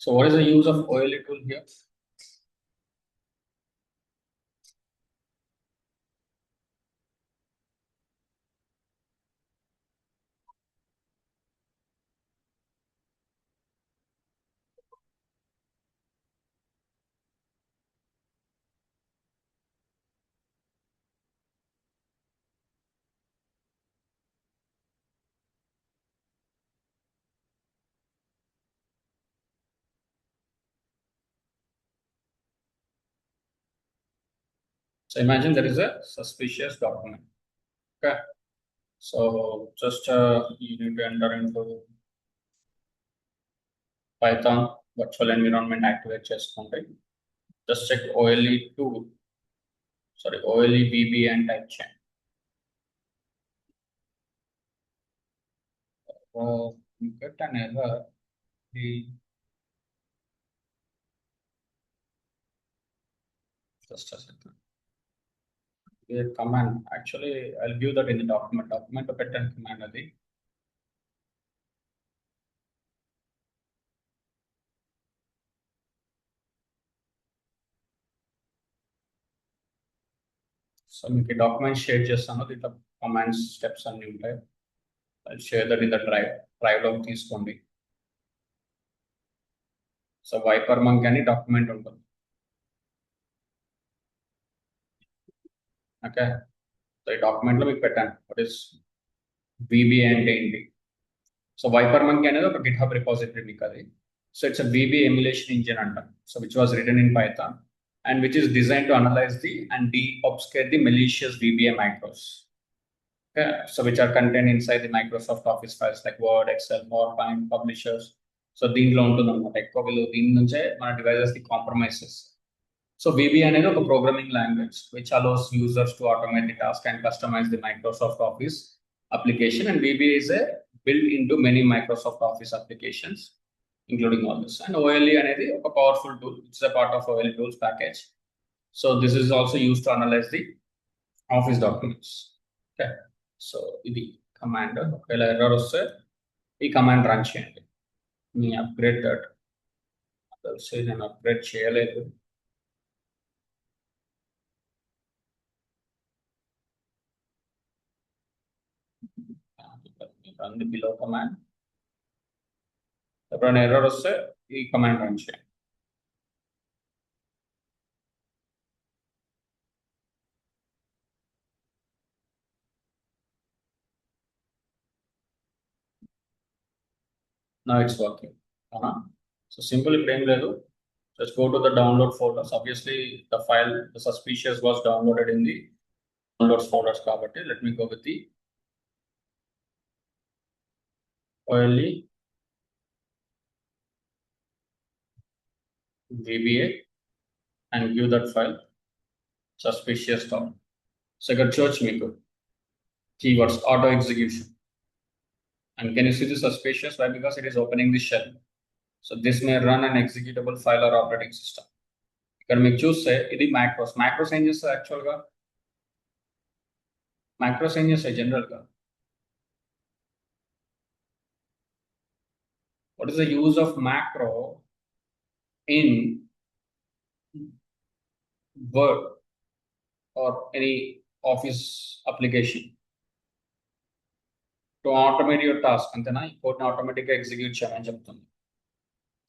So what is the use of OLE tool here? So imagine there is a suspicious document. Okay. So just you need to enter into Python virtual environment activate chest config. Just check OLE tool, sorry, OLE VB and type chain. You get an error. The just a second. The command actually I'll give that in the document pattern command adi. So మీకు document share చేస్తాను దీంట్లో commands steps అన్ని ఉంటాయి. I'll share that in the drive లో తీసుకోండి. So viper Monk అని document ఉంటుంది. Okay, so ఈ డాక్యుమెంట్ లో మీకు పెట్టాను వాట్ ఇస్ VB అంటే ఏంటి. సో వైపర్ మంక్ అనేది ఒక గిట్ హబ్ రిపోజిటరీ మీకు అది. So it's a VB emulation engine అంటాం. So which was written in Python and which is designed to analyze the and de-obfuscate the malicious VBA macros. Okay, so which are contained inside the Microsoft Office files like Word, Excel, PowerPoint, publishers. So దీంట్లో ఉంటుంది అనమాట ఎక్కువ వీళ్ళు దీని నుంచే మన devices కి compromises. So VB అనేది ఒక programming language which allows users to automate the task and customize the Microsoft Office application, and VB is a built into many Microsoft Office applications including all this. And OLE అనేది ఒక powerful tool, it's a part of OLE tools package. So this is also used to analyze the Office documents. Okay, so ఇది command. ఒకవేళ error వస్తే ఈ command run చేయండి. మీ upgrade that తెలిసి నేను upgrade చేయలేదు. Run the below command. ఎప్పుడైనా error వస్తే ఈ కమాండ్ రన్ చేయండి. Now it's working. So simple ఇప్పుడు ఏం లేదు. Just go to the download folders. Obviously the file, the suspicious was downloaded in the downloads folders కాబట్టి let me go with the OLE VBA and give that file suspicious dot. So ఇక్కడ చూడొచ్చు మీకు keywords auto execution. And can you see the suspicious? Why? Because it is opening the shell. So this may run an executable file or operating system. ఇక్కడ మీకు చూస్తే ఇది macros ఏం చేస్తుంది యాక్చువల్గా. మ్యాక్రోస్ ఏం చేస్తాయి జనరల్గా. What is the use of macro in Word or any Office application? To automate your task అంతేనా, ఈ కోడ్ని ఆటోమేటిక్గా ఎగ్జిక్యూట్ చేయమని చెప్తుంది.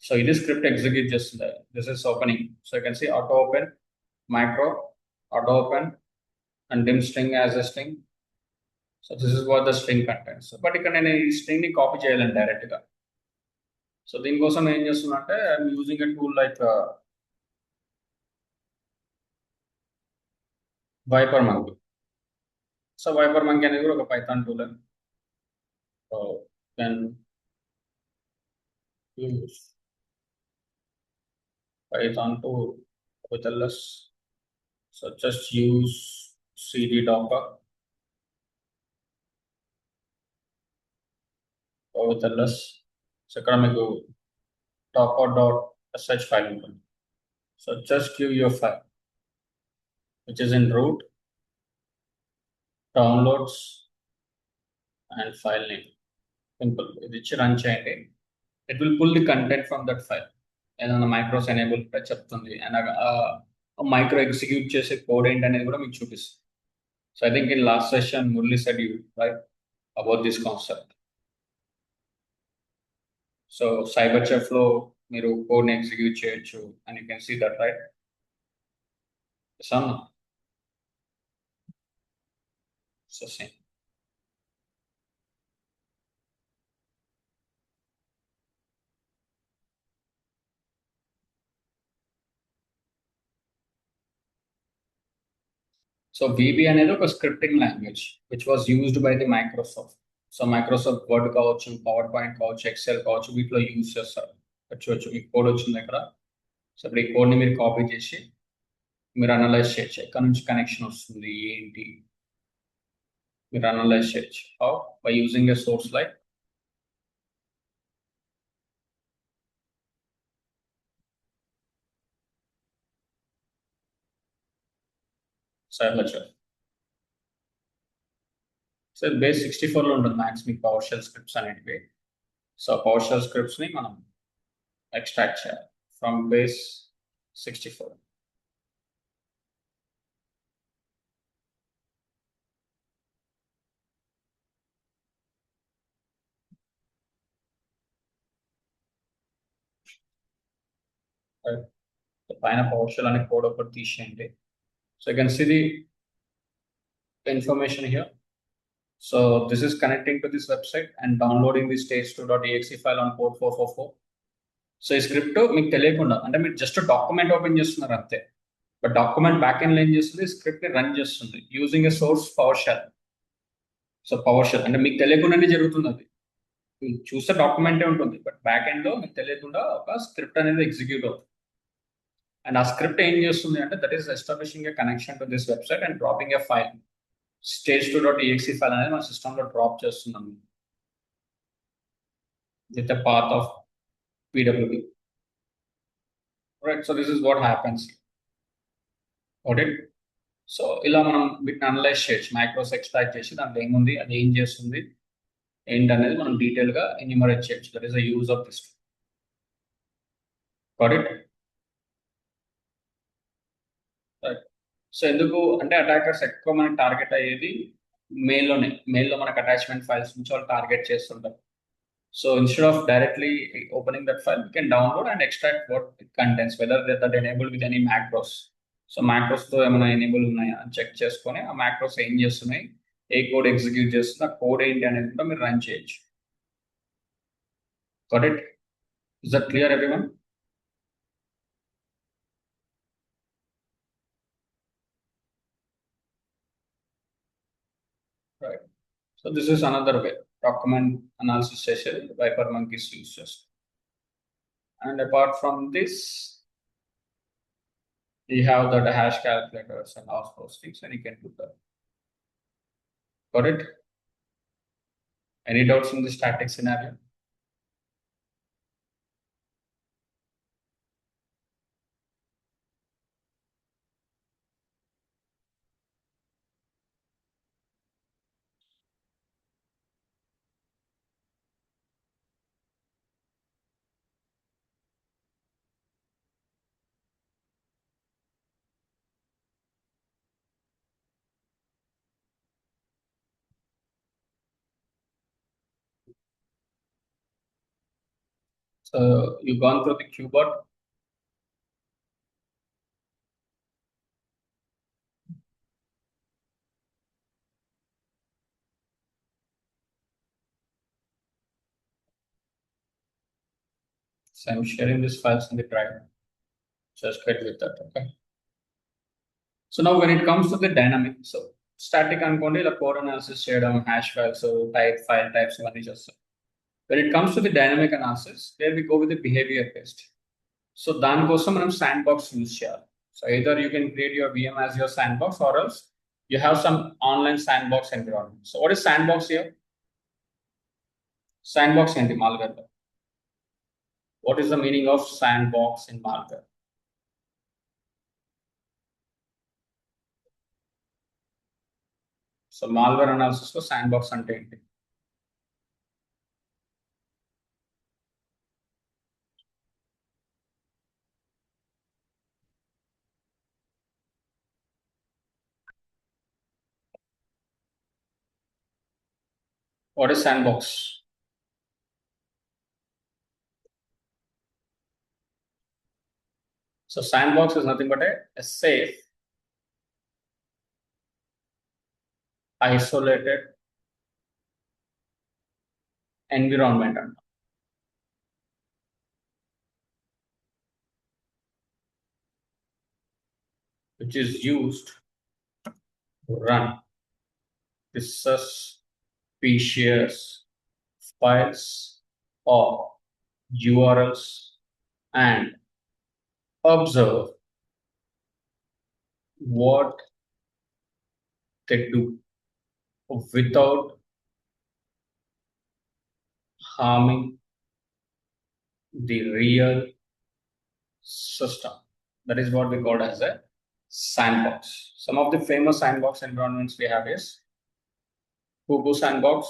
సో ఇది స్క్రిప్ట్ ఎగ్జిక్యూట్ చేస్తుంది. This is opening. So you can see auto open macro, auto open and dim string as a string. So this is what the string contents. But ఇక్కడ నేను ఈ స్ట్రింగ్ ని copy చేయాలని డైరెక్ట్గా. So దీనికోసం ఏం చేస్తున్నా అంటే I'm using a tool like viper monk. So viper monk అనేది కూడా ఒక Python tool. So can use Python tool with ls. So just use cd docker with ls. So ఇక్కడ మీకు docker.sh file ఉంటుంది. So just give your file which is in root, downloads and file name. Simple. ఇది ఇచ్చి run చేయండి. It will pull the content from that file. ఏదైనా macros enable చెప్తుంది and macro execute చేసే code ఏంటి అనేది కూడా మీకు చూపిస్తుంది. So I think in last session Murali said you write about this concept. So cyber chef లో మీరు కోడ్ని ఎగ్జిక్యూట్ చేయొచ్చు and you can see that right. Some so same. So VB అనేది ఒక scripting language which was used by the Microsoft. So Microsoft Word కావచ్చు, PowerPoint కావచ్చు, Excel కావచ్చు, వీటిలో యూజ్ చేస్తారు. వచ్చి మీకు కోడ్ వచ్చింది ఇక్కడ. సో ఇప్పుడు ఈ కోడ్ని మీరు కాపీ చేసి మీరు అనలైజ్ చేయొచ్చు. ఎక్కడ నుంచి కనెక్షన్ వస్తుంది ఏంటి మీరు అనలైజ్ చేయొచ్చు. How? By using a source like cyber. So base 64లో ఉంటుంది మ్యాక్స్ మీకు పవర్ షెల్ స్క్రిప్ట్స్ అనేటివి. సో పవర్ షెల్ స్క్రిప్ట్స్ని మనం ఎక్స్ట్రాక్ట్ చేయాలి ఫ్రమ్ బేస్ 64. పైన పవర్ షెల్ అనే కోడ్ ఒకటి తీసేయండి. So you can see the information here. So this is connecting to this website and downloading the stage2.exe file on port 444. So ఈ script మీకు తెలియకుండా అంటే మీరు జస్ట్ డాక్యుమెంట్ ఓపెన్ చేస్తున్నారు అంతే. బట్ డాక్యుమెంట్ బ్యాక్ ఎండ్ ఏం చేస్తుంది, స్క్రిప్ట్ ని రన్ చేస్తుంది using a source PowerShell. So PowerShell అంటే మీకు తెలియకుండానే జరుగుతుంది అది. మీరు చూస్తే డాక్యుమెంటే ఉంటుంది బట్ బ్యాక్ ఎండ్ లో మీకు తెలియకుండా ఒక స్క్రిప్ట్ అనేది ఎగ్జిక్యూట్ అవుతుంది. అండ్ ఆ స్క్రిప్ట్ ఏం చేస్తుంది అంటే that is establishing a connection to this website and dropping a file. stage2.exe file అనేది మన సిస్టంలో డ్రాప్ చేస్తున్నాం with a path of PWD. Right, so this is what happens. Okay, so ఇలా మనం వీటిని అనలైజ్ చేయొచ్చు. మైక్రోస్ ఎక్స్ట్రాక్ట్ చేసి దాంట్లో ఏముంది, అది ఏం చేస్తుంది ఏంటి అనేది మనం డీటెయిల్గా ఎన్యూమరేట్ చేయొచ్చు. That is the use of this. Got it? Right. So ఎందుకు అంటే అటాకర్స్ ఎక్కువ మనకి టార్గెట్ అయ్యేది మెయిల్లో మనకు అటాచ్మెంట్ ఫైల్స్ నుంచి వాళ్ళు టార్గెట్ చేస్తుంటారు. So instead of directly opening that file, we can download and extract what it contains, whether that enabled with any macros. So macros తో ఏమైనా ఎనేబుల్ ఉన్నాయా అని చెక్ చేసుకొని ఆ macros ఏం చేస్తున్నాయి, ఏ కోడ్ ఎగ్జిక్యూట్ చేస్తుంది, ఆ కోడ్ ఏంటి అనేది కూడా మీరు రన్ చేయొచ్చు. Got it? Is that clear everyone? Right. So this is another way document analysis session Viper monkeys uses. And apart from this, we have the hash calculators and all those things, and you can do that. Got it? Any doubts in the static scenario? So you've gone through the keyboard. So I'm sharing these files in the drive. Just get with that, okay? So now when it comes to the dynamic, so static అనుకోండి ఇలా code analysis చేయడం, hash files, so type file types ఇవన్నీ చేస్తాం. When it comes to the dynamic analysis, there we go with the behavior based. So దానికోసం మనం sandbox use చేయాలి. So either you can create your VM as your sandbox or else you have some online sandbox environment. So what is sandbox here? Sandbox ఏంటి malware లో? What is the meaning of sandbox in malware? So malware analysis లో sand box అంటే ఏంటి? What is sandbox? So sandbox is nothing but a safe, isolated environment which is used to run this suspicious files or URLs and observe what they do without harming the real system. That is what we call as a sandbox. Some of the famous sandbox environments we have is Cuckoo sandbox,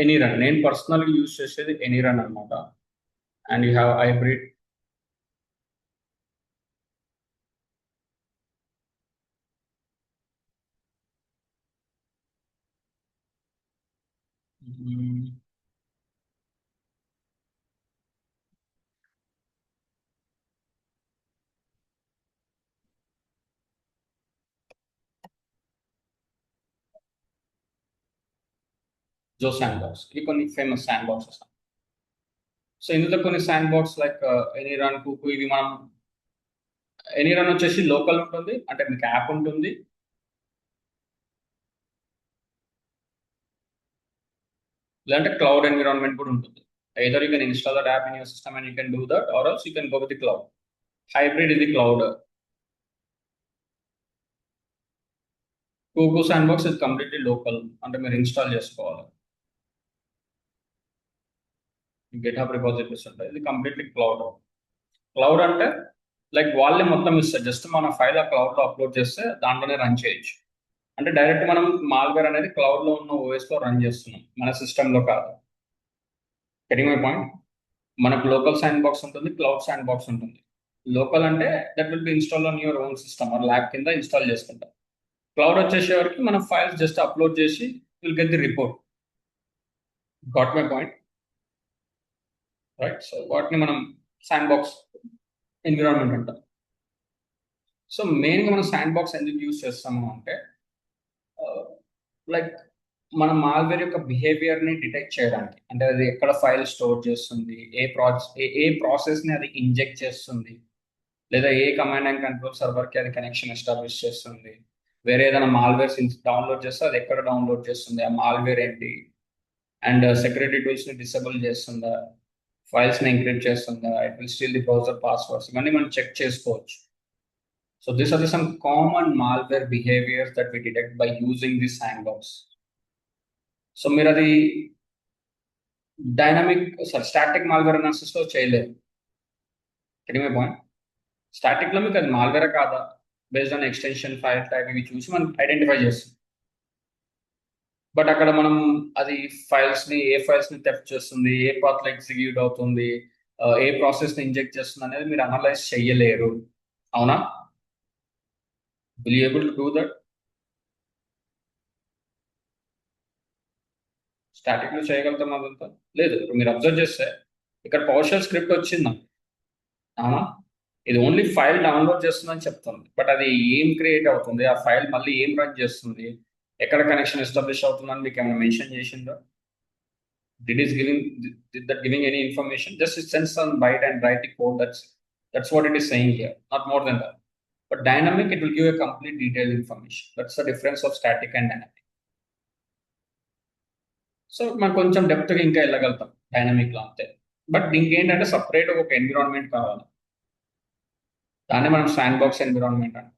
any run. నేను పర్సనల్గా use చేసేది any run అనమాట. And you have hybrid. Joe sandbox ఇది కొన్ని famous sandboxes. So ఇందులో కొన్ని sandbox like any run, cuckoo, ఇవి మనం ఎనీ రన్ వచ్చేసి లోకల్ ఉంటుంది, అంటే మీకు యాప్ ఉంటుంది. లేదంటే క్లౌడ్ ఎన్విరాన్మెంట్ కూడా ఉంటుంది. either you can install that app in your system and you can do that, or else you can go with the cloud. Hybrid is the cloud. Cuckoo sandbox is completely local, అంటే మీరు install చేసుకోవాలి. GitHub repositories ఉంటాయి. ఇది completely cloud. Cloud అంటే like వాళ్ళే మొత్తం ఇస్తారు, just మన ఫైల్ ఆ క్లౌడ్లో అప్లోడ్ చేస్తే దాంట్లోనే రన్ చేయొచ్చు. అంటే డైరెక్ట్ మనం మాల్వేర్ అనేది క్లౌడ్లో ఉన్న ఓఎస్లో రన్ చేస్తున్నాం, మన సిస్టంలో కాదు. Getting my point. మనకు లోకల్ శాండ్ బాక్స్ ఉంటుంది, క్లౌడ్ శాండ్ బాక్స్ ఉంటుంది. లోకల్ అంటే that will be install on your own system or lab కింద ఇన్స్టాల్ చేసుకుంటాం. క్లౌడ్ వచ్చేసే వరకు మనం ఫైల్స్ జస్ట్ అప్లోడ్ చేసి will get the report. Got my point right? So వాటిని మనం శాండ్ బాక్స్ ఎన్విరాన్మెంట్ అంటాం. సో మెయిన్గా మనం శాండ్ బాక్స్ ఎందుకు యూజ్ చేస్తాము అంటే లైక్ మన మాల్వేర్ యొక్క బిహేవియర్ని డిటెక్ట్ చేయడానికి. అంటే అది ఎక్కడ ఫైల్ స్టోర్ చేస్తుంది, ఏ ప్రాసెస్ని అది ఇంజెక్ట్ చేస్తుంది, లేదా ఏ కమాండ్ అండ్ కంట్రోల్ సర్వర్కి అది కనెక్షన్ ఎస్టాబ్లిష్ చేస్తుంది, వేరే ఏదైనా మాల్వేర్స్ డౌన్లోడ్ చేస్తే అది ఎక్కడ డౌన్లోడ్ చేస్తుంది, ఆ మాల్వేర్ ఏంటి, అండ్ సెక్యూరిటీ టూల్స్ని డిసేబుల్ చేస్తుందా, ఫైల్స్ని ఎంక్రిప్ట్ చేస్తుందా, it will steel the browser passwords, ఇవన్నీ మనం చెక్ చేసుకోవచ్చు. So these are some common malware behaviors that we detect by using this sandbox. So మీరు అది డైనమిక్ స్టాటిక్ మాల్వేర్ అనాలిసిస్లో చేయలేరు. కెటింగ్ మై పాయింట్. స్టాటిక్లో మీకు అది మాల్వేర్ కాదా based on extension, file type ఇవి చూసి మనం ఐడెంటిఫై చేస్తాం. బట్ అక్కడ మనం అది ఏ ఫైల్స్ని థెఫ్ట్ చేస్తుంది, ఏ పాత్లో ఎగ్జిక్యూట్ అవుతుంది, ఏ ప్రాసెస్ని ఇంజెక్ట్ చేస్తుంది అనేది మీరు అనలైజ్ చెయ్యలేరు. అవునా? Will you able to do that? స్టాటిక్లో చేయగలుగుతాం అదంతా? లేదు. ఇప్పుడు మీరు అబ్జర్వ్ చేస్తే ఇక్కడ పవర్షెల్ స్క్రిప్ట్ వచ్చిందా? అవునా? ఇది ఓన్లీ ఫైల్ డౌన్లోడ్ చేస్తుందని చెప్తుంది, బట్ అది ఏం క్రియేట్ అవుతుంది, ఆ ఫైల్ మళ్ళీ ఏం రన్ చేస్తుంది, ఎక్కడ కనెక్షన్ ఎస్టాబ్లిష్ అవుతుందని మీకు ఏమైనా మెన్షన్ చేసిందో? Did is giving that giving any information? Just it sense on byte and write the code. That's what it is saying here, not more than that. But dynamic, it will give a complete detail information. That's the difference of static and dynamic. So మనం కొంచెం డెప్త్గా ఇంకా వెళ్ళగలుగుతాం డైనమిక్లో, అంతే. But దీనికి ఏంటంటే separate ఒక environment కావాలి, దాన్ని మనం శాండ్ బాక్స్ ఎన్విరాన్మెంట్ అంటాం.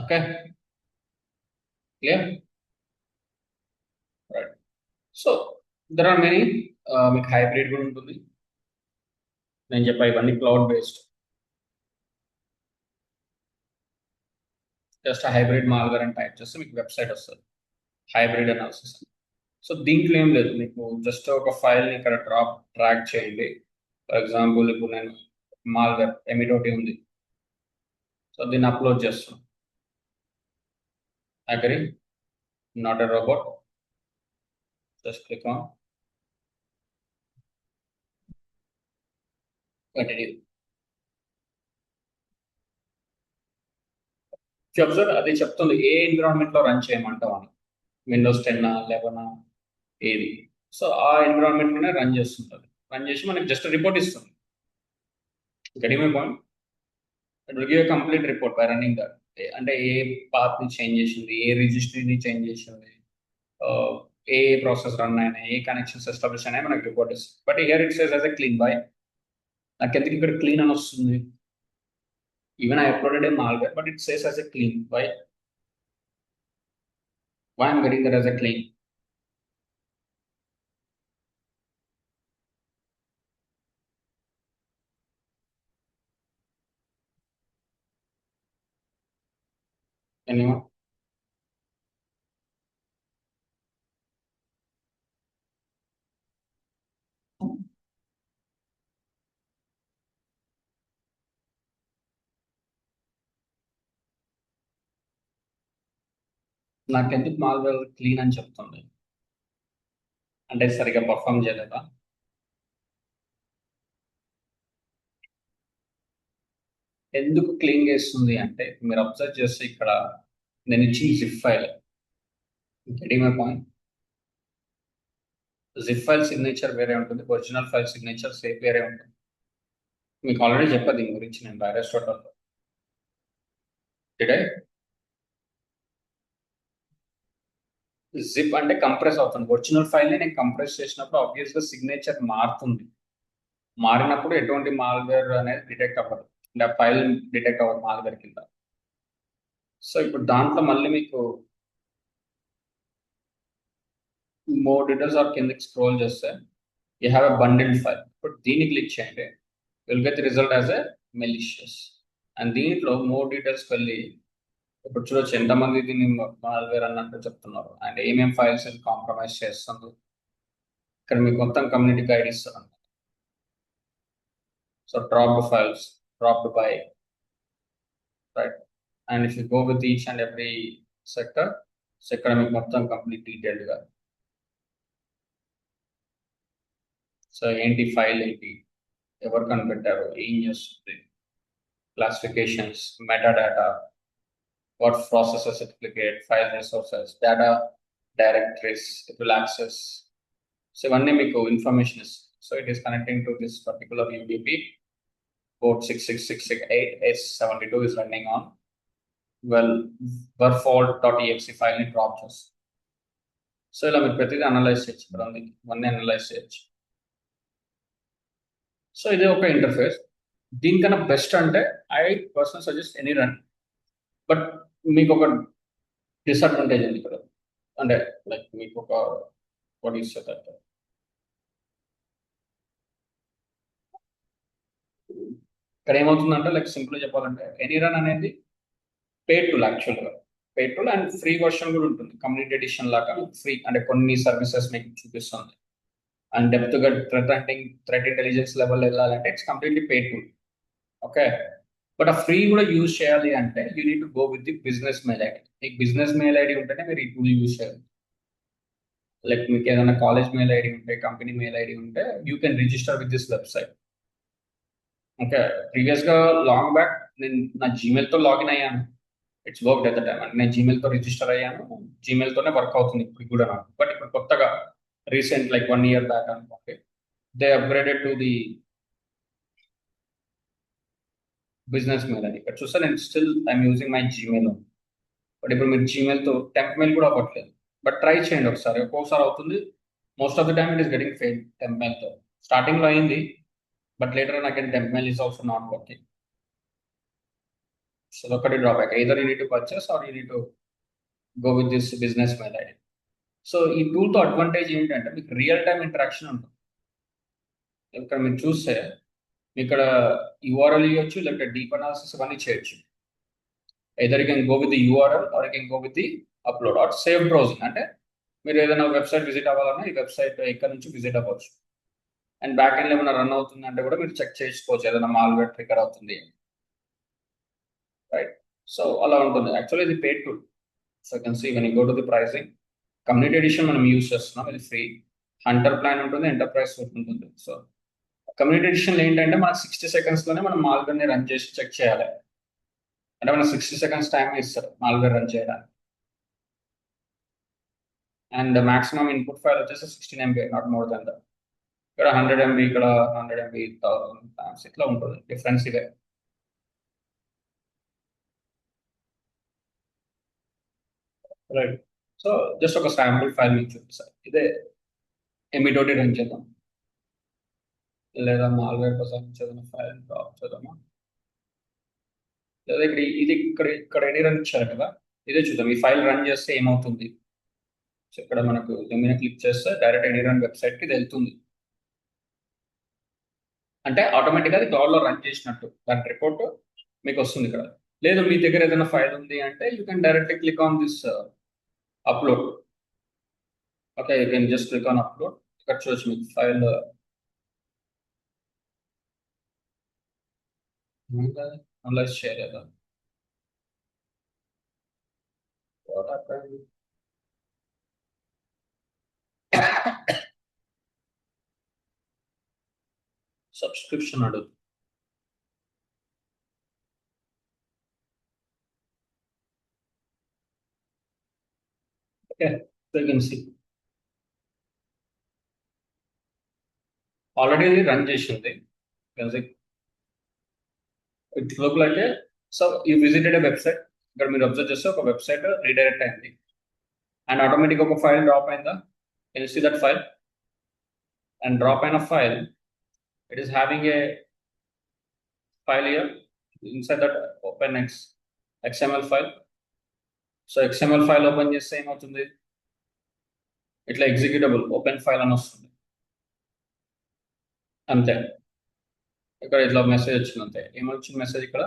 Okay, clear? Right. So there are many. మీకు హైబ్రిడ్ కూడా ఉంటుంది, నేను చెప్పా ఇవన్నీ cloud based. Just hybrid malware అని టైప్ చేస్తే మీకు వెబ్సైట్ వస్తుంది, హైబ్రిడ్ అనాలిసిస్. సో దీంట్లో ఏం లేదు, మీకు జస్ట్ ఒక ఫైల్ని ఇక్కడ ట్రాక్ చేయండి. ఫర్ ఎగ్జాంపుల్ ఇప్పుడు నేను మాల్వేర్ ఎమిటోటి ఉంది, సో దీన్ని అప్లోడ్ చేస్తాను. Agree? Not a robot. Just click on continue. Observe అది చెప్తుంది ఏ ఎన్విరాన్మెంట్ లో రన్ చేయమంటాం అని. విండోస్ 10 11 ఏది. సో ఆ ఎన్విరాన్మెంట్ లోనే రన్ చేస్తుంటుంది. రన్ చేసి మనకి జస్ట్ రిపోర్ట్ ఇస్తుంది. Getting my point. It will give a complete report by running that. అంటే ఏ పాత్ ని చేంజ్ చేసింది, ఏ రిజిస్ట్రీని చేంజ్ చేసింది, ఏ ప్రాసెస్ రన్ అయినాయి, ఏ కనెక్షన్స్ ఎస్టాబ్లిష్ అయినాయి మనకి రిపోర్ట్ ఇస్తుంది. But here it says as a clean by. నాకు ఎందుకు ఇక్కడ క్లీన్ అని వస్తుంది? Even I uploaded A malware, but it says as a clean. Why I'm getting that as a clean? Anyone? నాకెందుకు malware clean అని చెప్తుంది? అంటే సరిగా పర్ఫామ్ చేయలేదా? ఎందుకు క్లీన్ చేస్తుంది అంటే మీరు అబ్జర్వ్ చేస్తే ఇక్కడ నేను ఇచ్చిన zip file. Getting my point. Zip file signature వేరే ఉంటుంది, ఒరిజినల్ ఫైల్ సిగ్నేచర్ సేమ్ వేరే ఉంటుంది. మీకు ఆల్రెడీ చెప్పా దీని గురించి నేను అరిస్టాటల్లో. Did I? జిప్ అంటే కంప్రెస్ అవుతుంది. ఒరిజినల్ ఫైల్ని నేను కంప్రెస్ చేసినప్పుడు ఆబ్వియస్గా సిగ్నేచర్ మారుతుంది. మారినప్పుడు ఎటువంటి మాల్వేర్ అనేది డిటెక్ట్ అవ్వదు, అంటే ఆ ఫైల్ డిటెక్ట్ అవ్వదు మాల్వేర్ కింద. సో ఇప్పుడు దాంట్లో మళ్ళీ మీకు మోర్ డీటెయిల్స్ ఆర్ కిందకి స్క్రోల్ చేస్తే you have a bundled file. ఇప్పుడు దీన్ని క్లిక్ చేయండి, will get result as a malicious. And దీంట్లో మోర్ డీటెయిల్స్కి వెళ్ళి ఇప్పుడు చూడొచ్చు ఎంతమంది దీన్ని మాల్వేర్ అన్నట్టు చెప్తున్నారు అండ్ ఏమేమి ఫైల్స్ కాంప్రమైజ్ చేస్తుంది. ఇక్కడ మీకు మొత్తం కమ్యూనిటీ గైడ్ ఇస్తారు. So dropped files, dropped by, right. And if you go with each and every sector, so ఇక్కడ మీకు మొత్తం కంప్లీట్ డీటెయిల్డ్గా, సో ఏంటి ఫైల్ ఏంటి, ఎవరు కనిపెట్టారు, ఏం చేస్తుంది, classifications, metadata, what processes it replicate, file resources, data directories, it will access. So one name information is, so it is connecting to this particular UDP. Port 66668S72 is running on. Well, verfault.exe file ni drop చేస్తుంది. So ఇలా మీరు ప్రతిదీ analyse చేయొచ్చు. ఇవన్నీ analyse చేయొచ్చు. So ఇది ఒక interface. దీనికన్నా బెస్ట్ అంటే I personal suggest any run. But మీకు ఒక డిసడ్వాంటేజ్ ఉంది ఇక్కడ. అంటే లైక్ మీకు ఒక వాట్ ఈస్ దట్, ఇక్కడ ఏమవుతుందంటే లైక్ సింపుల్ చెప్పాలంటే ఎనీ రన్ అనేది పేడ్ టూల్. యాక్చువల్గా పేడ్ టూల్ అండ్ ఫ్రీ వర్షన్ కూడా ఉంటుంది. కమ్యూనిటీ ఎడిషన్ లాగా మీకు ఫ్రీ, అంటే కొన్ని సర్వీసెస్ మీకు చూపిస్తుంది. అండ్ డెప్త్గా థ్రెట్ ఇంటెలిజెన్స్ లెవెల్ వెళ్ళాలంటే it's completely paid tool. Okay, but ఆ ఫ్రీ కూడా యూజ్ చేయాలి అంటే you need to go with the business mail ID. మీకు బిజినెస్ మెయిల్ ఐడి ఉంటేనే మీరు ఈ టూల్ యూజ్ చేయాలి. లైక్ మీకు ఏదైనా కాలేజ్ మెయిల్ ఐడి ఉంటే, కంపెనీ మెయిల్ ఐడి ఉంటే you can register with this website. Okay, ప్రీవియస్గా లాంగ్ బ్యాక్ నేను నా జీమెయిల్తో లాగిన్ అయ్యాను. It's work at the time. అంటే నేను జీమెయిల్తో రిజిస్టర్ అయ్యాను, జీమెయిల్తోనే వర్క్ అవుతుంది ఇప్పుడు కూడా నాకు. బట్ ఇప్పుడు కొత్తగా రీసెంట్ లైక్ 1 year బ్యాక్ అనుకోండి, they upgraded to the business mail ID. ఇక్కడ చూస్తే నేను still I'm using my Gmail. But ఇప్పుడు మీరు జీమెయిల్తో టెంప్ మెయిల్ కూడా అవ్వట్లేదు. బట్ ట్రై చేయండి ఒకసారి, ఒక్కొక్కసారి అవుతుంది. Most of the time it is getting fail temp మెయిల్తో. స్టార్టింగ్లో అయింది, but later again temp mail is also not working. So ఒకటి drawback. either you need to purchase or you need to go with this business mail ID. So ఈ టూల్తో advantage ఏంటంటే మీకు real time interaction ఉంటుంది. ఇక్కడ మీరు చూస్తే ఇక్కడ URL ఇవ్వచ్చు, లేకపోతే డీప్ అనాలిసిస్ ఇవన్నీ చేయొచ్చు. either you can go with the URL or you can go with the upload or save browsing. అంటే మీరు ఏదైనా వెబ్సైట్ విజిట్ అవ్వాలన్నా ఈ వెబ్సైట్ ఇక్కడ నుంచి విజిట్ అవ్వచ్చు. అండ్ బ్యాక్ ఎండ్ ఏమైనా రన్ అవుతుంది అంటే కూడా మీరు చెక్ చేసుకోవచ్చు, ఏదైనా మాల్వేర్ ట్రిగర్ అవుతుంది, రైట్. సో అలా ఉంటుంది. యాక్చువల్లీ ఇది పేడ్ tool. So you can see when you go to the pricing, community edition మనం యూస్ చేస్తున్నాం, ఇది ఫ్రీ. హంటర్ ప్లాన్ ఉంటుంది, ఎంటర్ప్రైజ్ ఉంటుంది. సో కమ్యూనిటీ ఎడిషన్ ఏంటంటే మనకు 60 seconds లోనే మనం మాల్వేర్ రన్ చేసి చెక్ చేయాలి. అంటే మనకు 60 seconds టైం ఇస్తారు మాల్వేర్ రన్ చేయడానికి. అండ్ మాక్సిమం ఇన్పుట్ ఫైల్ వచ్చేసి 16 MB, not more than that. ఇక్కడ 100 MB, ఇక్కడ 100 MB, 1000 ఇట్లా ఉంటుంది, డిఫరెన్స్ ఇదే. రైట్. సో జస్ట్ ఒక శాంపుల్ ఫైల్ మీకు చూపిస్తాను. ఇదే ఎంబీ రన్ చేద్దాం, లేదా మాల్వేర్ కోసం ఏదైనా ఫైల్ డ్రాప్ చేద్దామా, లేదా ఇక్కడ ఎన్ని రన్ ఇచ్చారు కదా, ఇదే చూద్దాం. ఈ ఫైల్ రన్ చేస్తే ఏమవుతుంది. సో ఇక్కడ మనకు మీద క్లిక్ చేస్తే డైరెక్ట్ ఎనీ రన్ వెబ్సైట్కి ఇది వెళ్తుంది. అంటే ఆటోమేటిక్గా అది క్లౌడ్లో రన్ చేసినట్టు దాని రిపోర్ట్ మీకు వస్తుంది ఇక్కడ. లేదు మీ దగ్గర ఏదైనా ఫైల్ ఉంది అంటే you can direct click on this upload. Okay, you can just click on upload. ఇక్కడ చూడొచ్చు మీకు ఫైల్ అనలైజ్ చేయలేదా. సబ్స్క్రిప్షన్ అడుగు. Okay, so you can see already ఇది రన్ చేసింది. It look like a, so you visited a website. ఇక్కడ మీరు observe చేస్తే ఒక వెబ్సైట్ రీడైరెక్ట్ అయింది అండ్ ఆటోమేటిక్ ఒక ఫైల్ డ్రాప్ అయిందా. Can you see that file? And drop అయిన file, it is having a file here. Inside that open XML file. So XML file open చేస్తే ఏమవుతుంది, ఇట్లా ఎగ్జిక్యూటబుల్ ఓపెన్ ఫైల్ అని వస్తుంది. అంతే, ఇక్కడ ఇట్లా మెసేజ్ వచ్చింది. అంతే, ఏమొచ్చింది మెసేజ్ ఇక్కడ,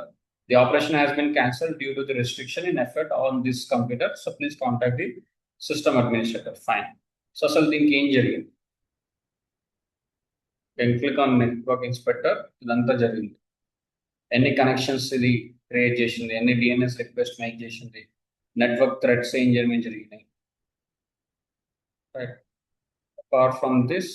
the operation has been cancel due to the restriction in effect on this computer, so please contact the system administrator. Fine. So అసలు దీనికి ఏం జరిగింది, క్లిక్ ఆన్ నెట్వర్క్ ఇన్స్పెక్టర్. ఇదంతా జరిగింది. ఎన్ని కనెక్షన్స్ ఇది క్రియేట్ చేసింది, ఎన్ని డిఎన్ఎస్ రిక్వెస్ట్ మేక్ చేసింది, నెట్వర్క్ థ్రెడ్స్ ఏం జరిగినాయి. రైట్. అపార్ట్ ఫ్రమ్ దిస్,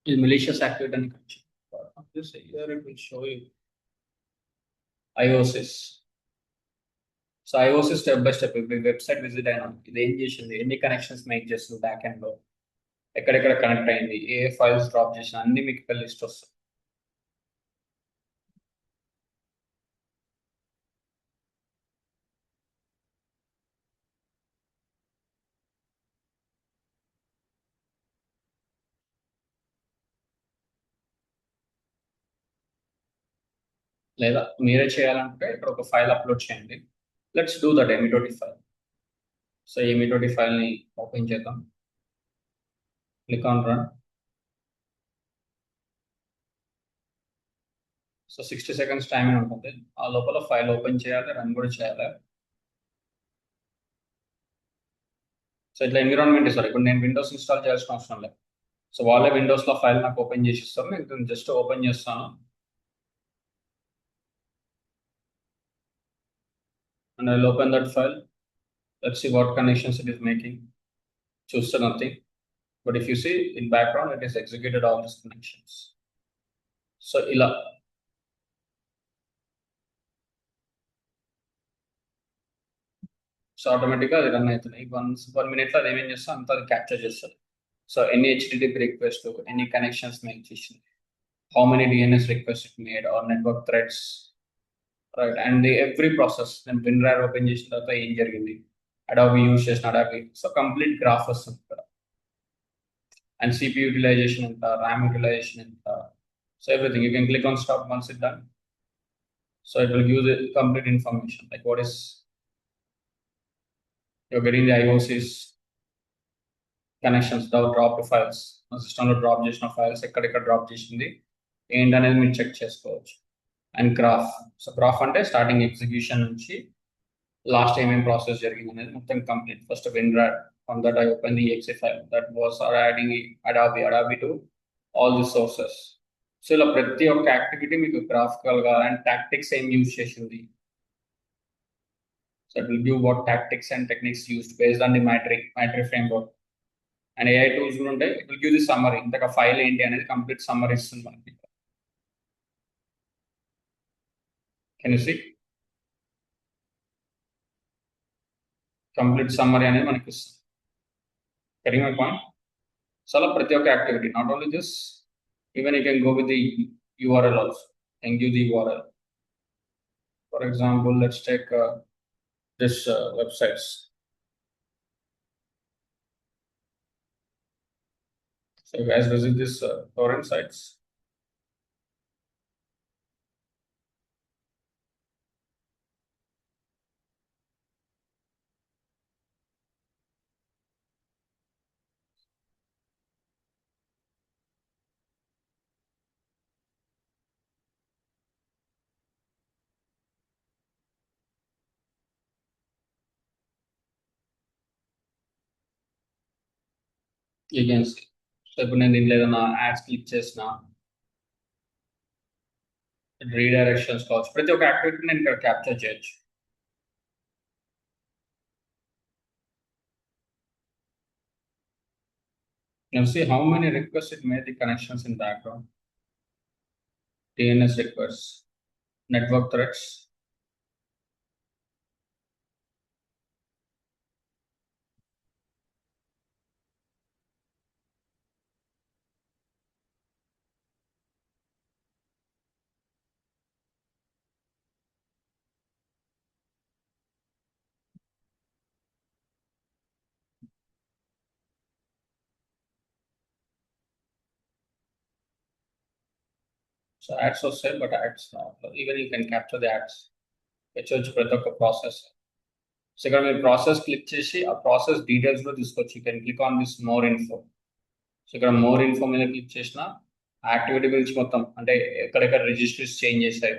ఇది malicious activity అని this here it will show you IOSIS. So IOSIS step by step ఇప్పుడు వెబ్సైట్ విజిట్ అయినా ఇది ఏం చేసింది, ఎన్ని కనెక్షన్స్ మేక్ చేస్తుంది బ్యాక్ ఎండ్ లో, ఎక్కడెక్కడ కనెక్ట్ అయింది, ఏ ఫైల్స్ డ్రాప్ చేసిన అన్ని మీకు ఇక్కడ లిస్ట్ వస్తుంది. లేదా మీరే చేయాలంటే ఇక్కడ ఒక ఫైల్ అప్లోడ్ చేయండి. Let's do that ME file. So ME ఫైల్ని ఓపెన్ చేద్దాం. Click on run. So 60 seconds time అని ఉంటుంది. ఆ లోపల ఫైల్ ఓపెన్ చేయాలి, రన్ కూడా చేయాలి. సో ఇట్లా ఎన్విరాన్మెంట్ ఇస్తారు. ఇప్పుడు నేను విండోస్ ఇన్స్టాల్ చేయాల్సిన అవసరం లేదు. సో వాళ్ళే విండోస్లో ఫైల్ నాకు ఓపెన్ చేసి ఇస్తారు. నేను జస్ట్ ఓపెన్ చేస్తాను and I'll open that file. Let's see what connections it is making. Choose nothing. But if you see in background, it is executed all these connections. So ila. So ఆటోమేటిక్గా అది run అవుతుంది. 1 minute అది ఏమేం చేస్తా అంతా అది capture చేస్తుంది. So ఎన్ని HTTP రిక్వెస్ట్, ఎన్ని కనెక్షన్స్ మేక్ చేసింది, how many DNS request it made or network threads, right. And every process నేను విన్రార్ ఓపెన్ చేసిన తర్వాత ఏం జరిగింది, అడాబీ యూజ్ చేసిన అడాబీ, సో కంప్లీట్ గ్రాఫ్ వస్తుంది ఇక్కడ. అండ్ CPU యూటిలైజేషన్ ఎంత, ర్యామ్ యూటిలైజేషన్ ఎంత, so everything. You can click on stop once it done. So it will give the complete information like what is you're getting the IOSIS connections, dropped files, సిస్టంలో drop చేసిన files ఎక్కడెక్కడ drop చేసింది ఏంటనేది మీరు check చేసుకోవచ్చు. And graph. So graph అంటే starting execution నుంచి last ఏమేం ప్రాసెస్ జరిగింది అనేది మొత్తం complete. First WinRAR, from that I open the exe file that was adding Adobe to all the sources. So ఇలా ప్రతి ఒక్క యాక్టివిటీ మీకు గ్రాఫికల్ గా అండ్ టాక్టిక్స్ ఏం యూజ్ చేసింది. So it will give what tactics and techniques used based on the matrix framework. And AI tools కూడా ఉంటాయి. It will give the summary, ఇంతక ఫైల్ ఏంటి అనేది కంప్లీట్ సమ్మరీ ఇస్తుంది మనకి. Can you see complete summary అనేది మనకి ఇస్తుంది. getting my point? So అలా ప్రతి ఒక్క activity, not only this, even you can go with the URL also and give the URL. For example, let's take this websites. So you guys visit this torrent sites. You can see. So ఇప్పుడు నేను దీంట్లో ఏదైనా ads click చేసిన, రీడైరెక్షన్స్ కావచ్చు, ప్రతి ఒక్క activity నేను ఇక్కడ క్యాప్చర్ చేయొచ్చు. You see how many requests it made the connections in background. DNS requests, network threads. So ads was said, but ads now. Even you can capture the ads. వచ్చి ప్రతి ఒక్క ప్రాసెస్. సో ఇక్కడ మీరు process click చేసి ఆ process details లో తీసుకోవచ్చు. You can click on this more info. So ఇక్కడ మోర్ ఇన్ఫో మీద క్లిక్ చేసిన యాక్టివిటీ గురించి మొత్తం, అంటే ఎక్కడెక్కడ రిజిస్ట్రీస్ చేంజ్ చేశాయి,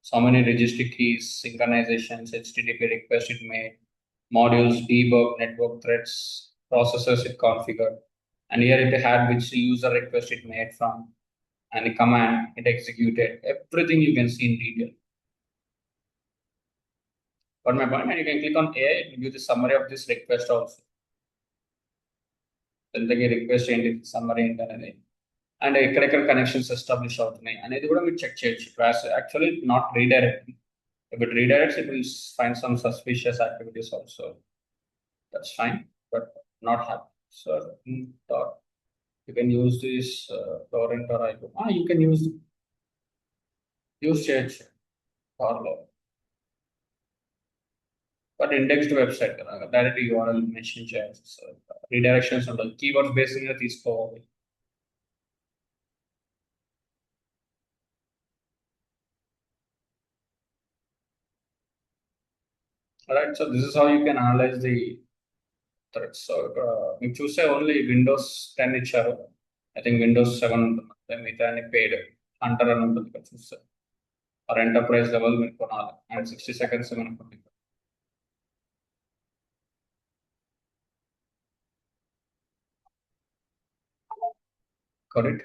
so many registry keys, synchronizations, HTTP request it made, modules, debug, network threads, processes it configured, and here it had which user request it made from, and the command it executed. Everything you can see in detail. Got my point? And you can click on AI, it will give the summary of this request also. ఇంతకీ request ఏంటి, summary ఏంటి అనేది, and ఎక్కడెక్కడ connections establish అవుతున్నాయి అనేది కూడా మీరు check చేయొచ్చు. Actually not redirect. If it redirects, it will find some suspicious activities also. That's fine, but not happen. So dot, you can use this torrent or IO. You can use church or law. But indexed website directly URL mention church. So redirections and keywords based in this code. Alright, so this is how you can analyze the threats. So you choose only Windows 10 ఇచ్చారు. I think Windows 7 ఉంటుంది, మిగతా paid Hunter అని ఉంటుంది ఇక్కడ చూస్తే. Are enterprise level మీరు కొనాలి, and 60 seconds మనకు. Correct?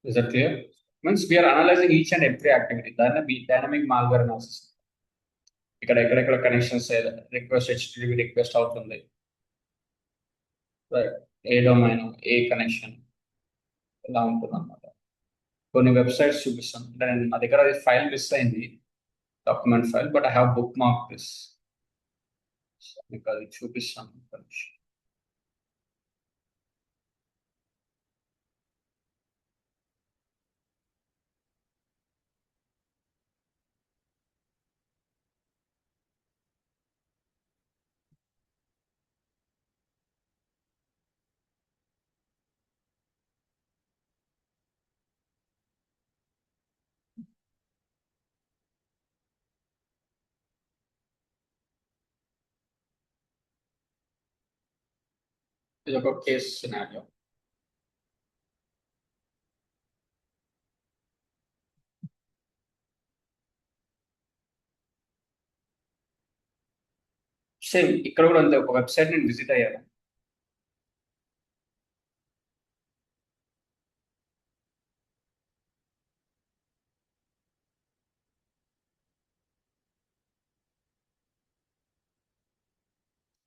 Is that clear? Means we are analyzing each and every activity. దాన్ని dynamic malware analysis. ఇక్కడ ఎక్కడెక్కడ కనెక్షన్స్ రిక్వెస్ట్ HTTP రిక్వెస్ట్ అవుతుంది, ఏ డొమైన్, ఏ కనెక్షన్, ఇలా ఉంటుంది అన్నమాట. కొన్ని వెబ్సైట్స్ చూపిస్తాను. అంటే నా దగ్గర అది ఫైల్ మిస్ అయింది, document file, but I have book mark this. మీకు అది చూపిస్తాను. ఇది ఒక కేస్ సినారియో. సేమ్ ఇక్కడ కూడా అంతే, ఒక వెబ్సైట్ నేను విజిట్ అయ్యాను.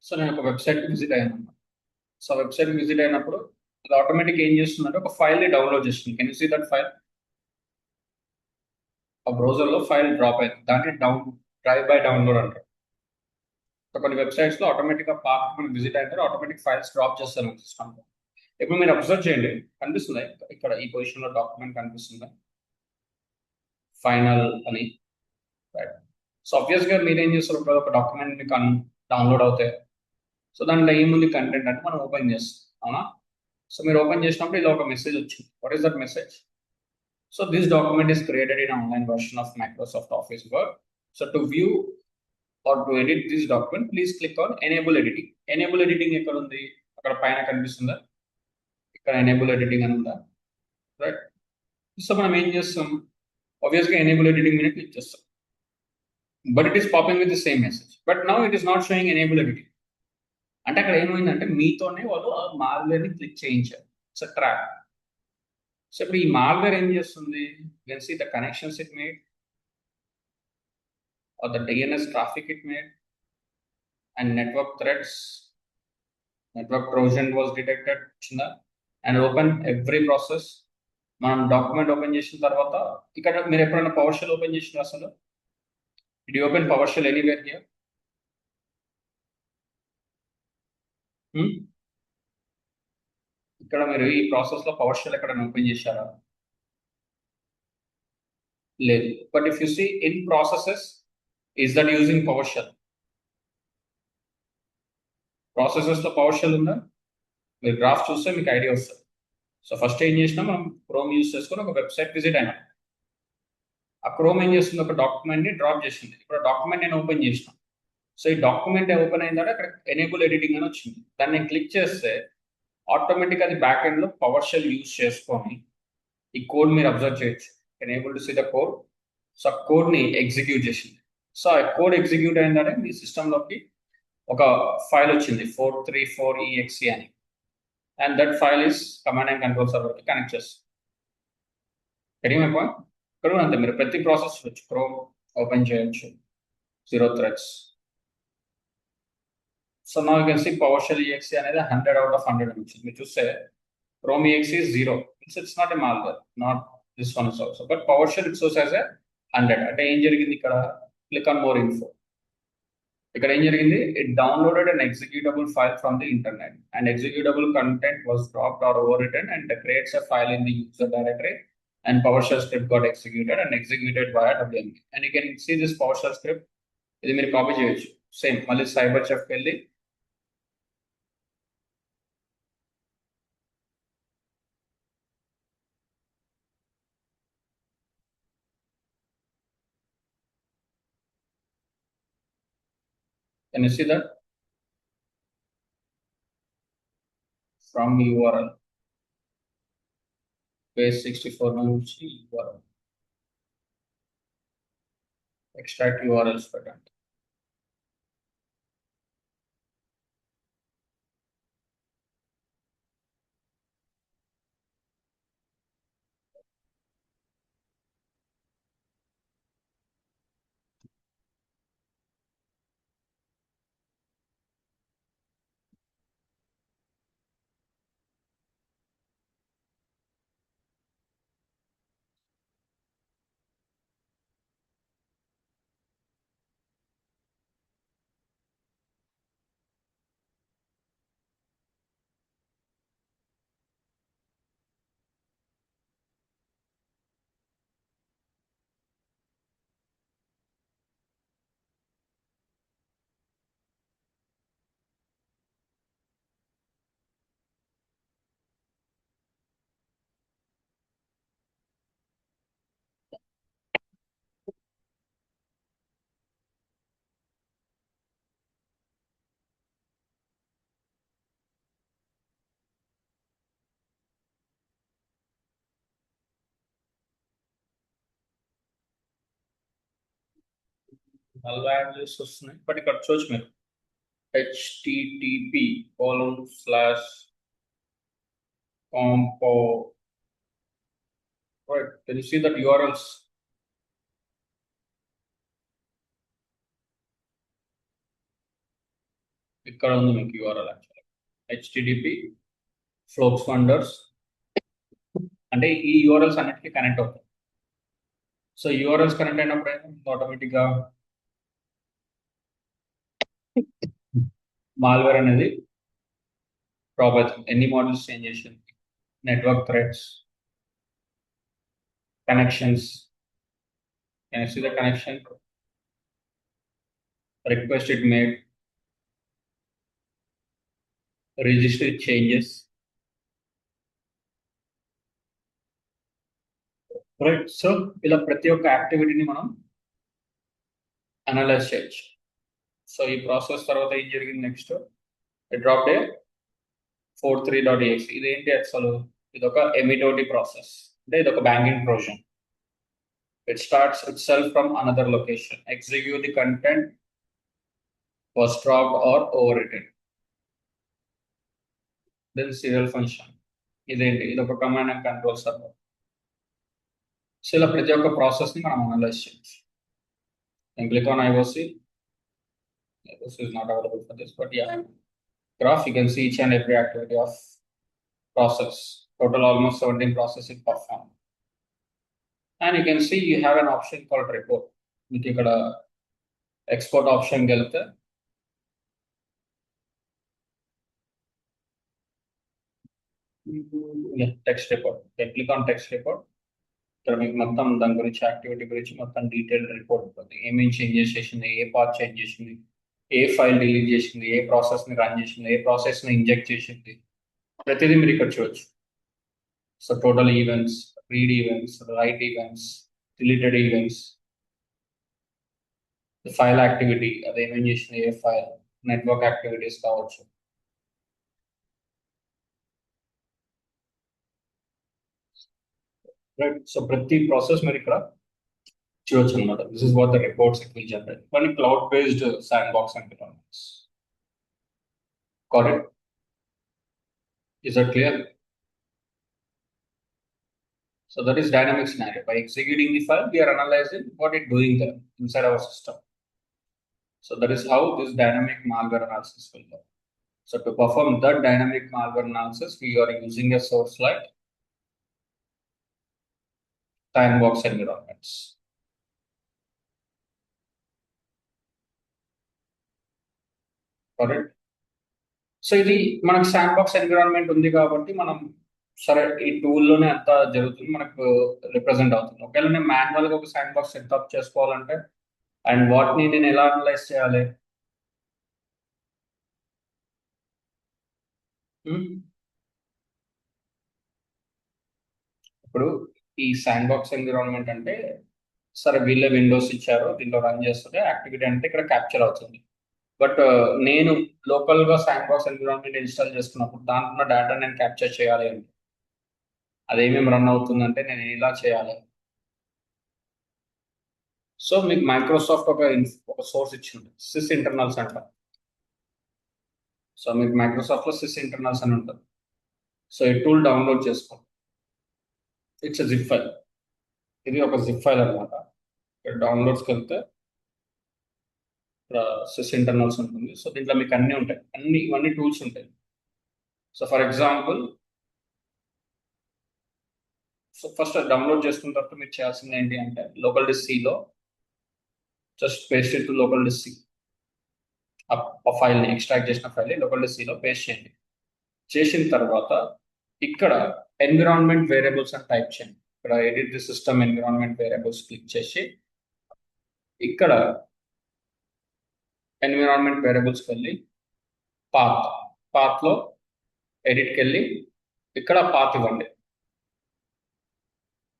సో నేను ఒక వెబ్సైట్ విజిట్ అయ్యాను అన్నమాట. సో వెబ్సైట్ విజిట్ అయినప్పుడు అది ఆటోమేటిక్ ఏం చేస్తుందంటే ఒక ఫైల్ ని డౌన్లోడ్ చేస్తుంది. Can you see that file? ఆ బ్రౌజర్ లో ఫైల్ డ్రాప్ అయింది, దాన్ని డ్రైవ్ బై డౌన్లోడ్ అంటారు. సో కొన్ని వెబ్సైట్స్ లో ఆటోమేటిక్ గా పాత్ మనం విజిట్ అయితే ఆటోమేటిక్ ఫైల్స్ డ్రాప్ చేస్తారు సిస్టమ్ లో. ఇప్పుడు మీరు అబ్జర్వ్ చేయండి, కనిపిస్తుందా ఇక్కడ ఈ పొజిషన్ లో డాక్యుమెంట్ కనిపిస్తుందా, ఫైనల్ అని, రైట్? సో ఆబ్వియస్ గా మీరు ఏం చేస్తారు, ఒక డాక్యుమెంట్ మీకు డౌన్లోడ్ అవుతాయి. సో దాంట్లో ఏముంది కంటెంట్ అంటే మనం ఓపెన్ చేస్తాం, అవునా? సో మీరు ఓపెన్ చేసినప్పుడు ఇలా ఒక మెసేజ్ వచ్చింది. What is that message? So this document is created in online version of Microsoft Office Word. So to view or to edit this document please click on enable editing. Enable editing ఎక్కడ ఉంది? అక్కడ పైన కనిపిస్తుందా? ఇక్కడ enable editing అని ఉందా, right? So మనం ఏం చేస్తాం, ఆబ్వియస్గా ఎనేబుల్ ఎడిటింగ్ మీద క్లిక్ చేస్తాం. But it is popping with the same message, but now it is not showing enable editing. అంటే అక్కడ ఏమైందంటే మీతోనే వాళ్ళు ఆ మాల్వేర్ ని క్లిక్ చేయించారు. So trap. సో ఇప్పుడు ఈ మాల్వేర్ ఏం చేస్తుంది? You see the connections it made or the DNS traffic it made and network threads, network trojan was detected, వచ్చిందా? And open every process. మనం డాక్యుమెంట్ ఓపెన్ చేసిన తర్వాత ఇక్కడ మీరు ఎప్పుడైనా పవర్ షెల్ ఓపెన్ చేసిన అసలు ఇది open PowerShell anywhere here? ఇక్కడ మీరు ఈ ప్రాసెస్ లో పవర్ షెల్ ఎక్కడ ఓపెన్ చేశారా? లేదు. But if you see in processes, is that using PowerShell? Processes లో పవర్ షెల్ ఉందా? మీరు గ్రాఫ్ చూస్తే మీకు ఐడియా వస్తుంది. సో ఫస్ట్ ఏం చేసినా మనం క్రోమ్ యూస్ చేసుకొని ఒక వెబ్సైట్ విజిట్ అయినా, ఆ క్రోమ్ ఏం చేస్తుంది, ఒక డాక్యుమెంట్ ని డ్రాప్ చేసింది. ఇప్పుడు డాక్యుమెంట్ నేను ఓపెన్ చేసిన. సో ఈ డాక్యుమెంట్ ఓపెన్ అయిందంటే అక్కడ ఎనేబుల్ ఎడిటింగ్ అని వచ్చింది. దాన్ని నేను క్లిక్ చేస్తే ఆటోమేటిక్ అది బ్యాక్ ఎండ్ లో పవర్ షెల్ యూస్ చేసుకొని ఈ కోడ్ మీరు అబ్జర్వ్ చేయొచ్చు. Enable to see the code. So ఆ కోడ్ ని ఎగ్జిక్యూట్ చేసింది. సో ఆ కోడ్ ఎగ్జిక్యూట్ అయిందంటే మీ సిస్టంలోకి ఒక ఫైల్ వచ్చింది 434exe అని. And that file is command and control server కి కనెక్ట్ చేస్తుంది. తెలియ మై పాయింట్? ఇక్కడ కూడా అంతే, మీరు ప్రతి ప్రాసెస్ వచ్చి క్రోమ్ ఓపెన్ చేయొచ్చు, జీరో థ్రెడ్స్. సో నా you can see PowerShell exe అనేది 100 out of 100 అని వచ్చింది. మీరు చూస్తే chrome exe is 0. It's not a malware, not this one is also, but PowerShell it shows as a 100. అంటే ఏం జరిగింది ఇక్కడ? Click on more info. ఇక్కడ ఏం జరిగింది, it downloaded an executable file from the internet and executable content was dropped or overwritten and creates a file in the user directory and PowerShell script got executed and executed via WMV. And you can see this PowerShell script. ఇది మీరు copy చేయొచ్చు. Same మళ్ళీ cyber చెఫ్కి వెళ్ళి can you see that from URL base 64 నుంచి URL extract URLs పెట్టండి. Null values వస్తున్నాయి, but ఇక్కడ చూసి మీరు http://compo. Right. Can you see that URLs? ఇక్కడ ఉంది మీకు URL యాక్చువల్లీ http ఫ్లోక్స్ ఫండర్స్ అంటే ఈ యూఆర్ఎల్స్ అన్నిటికీ కనెక్ట్ అవుతాయి. సో యూఆర్ఎల్స్ కనెక్ట్ అయినప్పుడు ఆటోమేటిక్గా మాల్వేర్ అనేది ప్రాపర్టీ ఎన్ని మోడల్స్ చేంజ్ చేసింది, network threads, connections, can you see the connection, request it made, register changes, right. So ఇలా ప్రతి ఒక్క యాక్టివిటీని మనం అనలైజ్ చేయొచ్చు. సో ఈ ప్రాసెస్ తర్వాత ఏం జరిగింది నెక్స్ట్ డ్రాప్ డే 43.exe. ఇదేంటి అసలు? ఇది ఒక ఎమిటోటి ప్రాసెస్, అంటే ఇది ఒక banking Trojan. It starts itself from another location. Execute the content was dropped or overwritten. Then serial function. ఇదేంటి? ఇది ఒక command and control server. So ఇలా ప్రతి ఒక్క ప్రాసెస్ ని మనం అనలైజ్ చేయొచ్చు. And click on IOC. IOC is not available for this, but yeah, graph you can see each and every activity of process. Total almost 17 processes performed. And you can see you have an option called report. మీకు ఇక్కడ export ఆప్షన్కి వెళ్తే text report, click on text report. ఇక్కడ మీకు మొత్తం దాని గురించి activity గురించి మొత్తం డీటెయిల్ రిపోర్ట్ ఉంటుంది. ఏమేమి చేంజెస్ చేసింది, ఏ పార్ట్ చేంజ్ చేసింది, ఏ ఫైల్ డిలీట్ చేసింది, ఏ ప్రాసెస్ని రన్ చేసింది, ఏ ప్రాసెస్ని ఇంజెక్ట్ చేసింది, ప్రతిదీ మీరు ఇక్కడ చూడొచ్చు. So total events, read events, write events, deleted events, file activity, అదేమేం చేసింది, ఏ ఫైల్, నెట్వర్క్ యాక్టివిటీస్ కావచ్చు. రైట్. సో ప్రతి ప్రాసెస్ మీరు ఇక్కడ చూడొచ్చు అనమాట. This is what the reports it will generate. కొన్ని cloud based sandbox environments. Got it? Is that clear? So that is dynamic scenario. By executing the file, we are analyzing what it's doing there inside our system. So that is how this dynamic malware analysis will work. So to perform that dynamic malware analysis, we are using a source like sandbox environments. Got it? So ఇది మనకు sand box environment ఉంది కాబట్టి మనం సరే ఈ టూల్లోనే అంతా జరుగుతుంది, మనకు రిప్రజెంట్ అవుతుంది. ఒకవేళ నేను మాన్యువల్గా ఒక శాండ్ బాక్స్ సెటప్ చేసుకోవాలంటే అండ్ వాటిని నేను ఎలా అనలైజ్ చేయాలి? ఇప్పుడు ఈ శాండ్ బాక్స్ ఎన్విరాన్మెంట్ అంటే సరే వీళ్ళే విండోస్ ఇచ్చారు, దీంట్లో రన్ చేస్తుంటే యాక్టివిటీ అంటే ఇక్కడ క్యాప్చర్ అవుతుంది. బట్ నేను లోకల్గా శాండ్ బాక్స్ ఎన్విరాన్మెంట్ ఇన్స్టాల్ చేసుకున్నప్పుడు దాంట్లో డేటా నేను క్యాప్చర్ చేయాలి అంటే అదేమేమి రన్ అవుతుందంటే నేను ఇలా చేయాలి. సో మీకు మైక్రోసాఫ్ట్ ఒక సోర్స్ ఇచ్చింది, సిస్ ఇంటర్నల్స్ అంట. సో మీకు మైక్రోసాఫ్ట్లో సిస్ ఇంటర్నల్స్ అని ఉంటుంది. సో ఈ టూల్ డౌన్లోడ్ చేసుకో. It's zip file. ఇది ఒక జిప్ ఫైల్ అనమాట. ఇక్కడ డౌన్లోడ్స్కి వెళ్తే ఇక్కడ సిస్ ఇంటర్నల్స్ ఉంటుంది. సో దీంట్లో మీకు అన్నీ ఉంటాయి, ఇవన్నీ టూల్స్ ఉంటాయి. So for example, so first download చేసుకున్న తర్వాత మీరు చేయాల్సింది ఏంటి అంటే లోకల్ డిస్క్ సిలో just paste it to local disk C. ఆ ఫైల్ని ఎక్స్ట్రాక్ట్ చేసిన ఫైల్ని లోకల్ డిస్క్ సిలో పేస్ట్ చేయండి. చేసిన తర్వాత ఇక్కడ ఎన్విరాన్మెంట్ వేరియబుల్స్ అని టైప్ చేయండి. ఇక్కడ edit the system environment variables click చేసి ఇక్కడ ఎన్విరాన్మెంట్ వేరియబుల్స్కి వెళ్ళి పాత్లో ఎడిట్కి వెళ్ళి ఇక్కడ పాత్ ఇవ్వండి.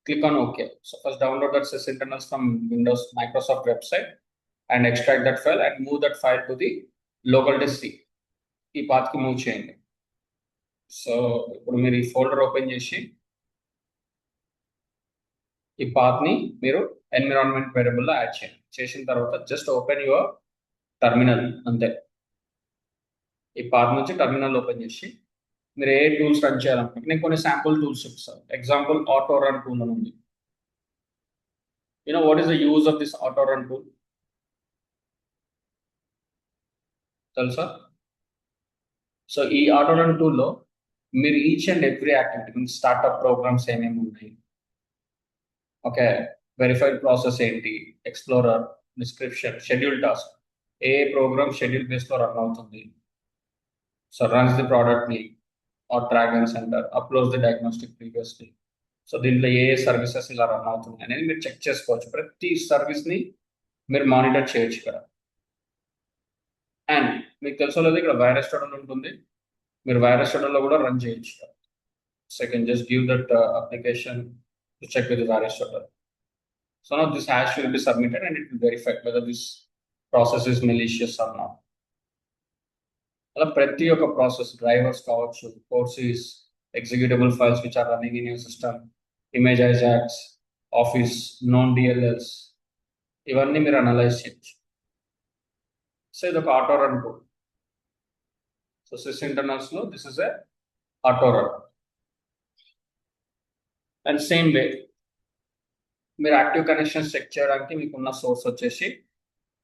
Click on OK. So first download that sys internals from Windows Microsoft website and extract that file and move that file to the local disk C. ఈ పాత్కి move చేయండి. So ఇప్పుడు మీరు ఈ ఫోల్డర్ ఓపెన్ చేసి ఈ పాత్ని మీరు environment వేరియబుల్లో add చేయండి. చేసిన తర్వాత జస్ట్ ఓపెన్ యువర్ టర్మినల్, అంతే. ఈ పాత్ నుంచి టర్మినల్ ఓపెన్ చేసి మీరు ఏ టూల్స్ రన్ చేయాలనుకుంటే నేను కొన్ని శాంపుల్ టూల్స్ చూపిస్తాను. ఎగ్జాంపుల్ ఆటో రన్ టూల్ అని ఉంది. What is the use of this auto run tool తెలుసా? సో ఈ ఆటో రన్ టూల్లో మీరు each and every activity means startup programs ఏమేమి ఉన్నాయి, ఓకే, వెరిఫైడ్ ప్రాసెస్ ఏంటి, ఎక్స్ప్లోరర్, డిస్క్రిప్షన్, షెడ్యూల్ టాస్క్, ఏ ప్రోగ్రామ్ షెడ్యూల్ బేస్లో రన్ అవుతుంది, so runs the product name or track and centre, uploads the diagnostic previously. So దీంట్లో ఏ services ఇలా run అవుతున్నాయి అనేది మీరు చెక్ చేసుకోవచ్చు. ప్రతి సర్వీస్ని మీరు మానిటర్ చేయొచ్చు ఇక్కడ. అండ్ మీకు తెలుసో లేదు, ఇక్కడ వైరస్ షెడ్యూల్ ఉంటుంది. మీరు వైరస్ షెడ్యూల్లో కూడా రన్ చేయొచ్చు. So you can just give that application to check with virus schedule. So now this hash will be submitted and it will verify whether this process is malicious or not. అలా ప్రతి ఒక్క process, drivers కావచ్చు, courses, executable files which are running in your system, image hijacks, office, known DLLs, ఇవన్నీ మీరు analyse చేయొచ్చు. So ఇది ఒక auto run tool. So సిస్ ఇంటర్నల్స్లో this is a auto run. And same way మీరు యాక్టివ్ కనెక్షన్స్ చెక్ చేయడానికి మీకున్న సోర్స్ వచ్చేసి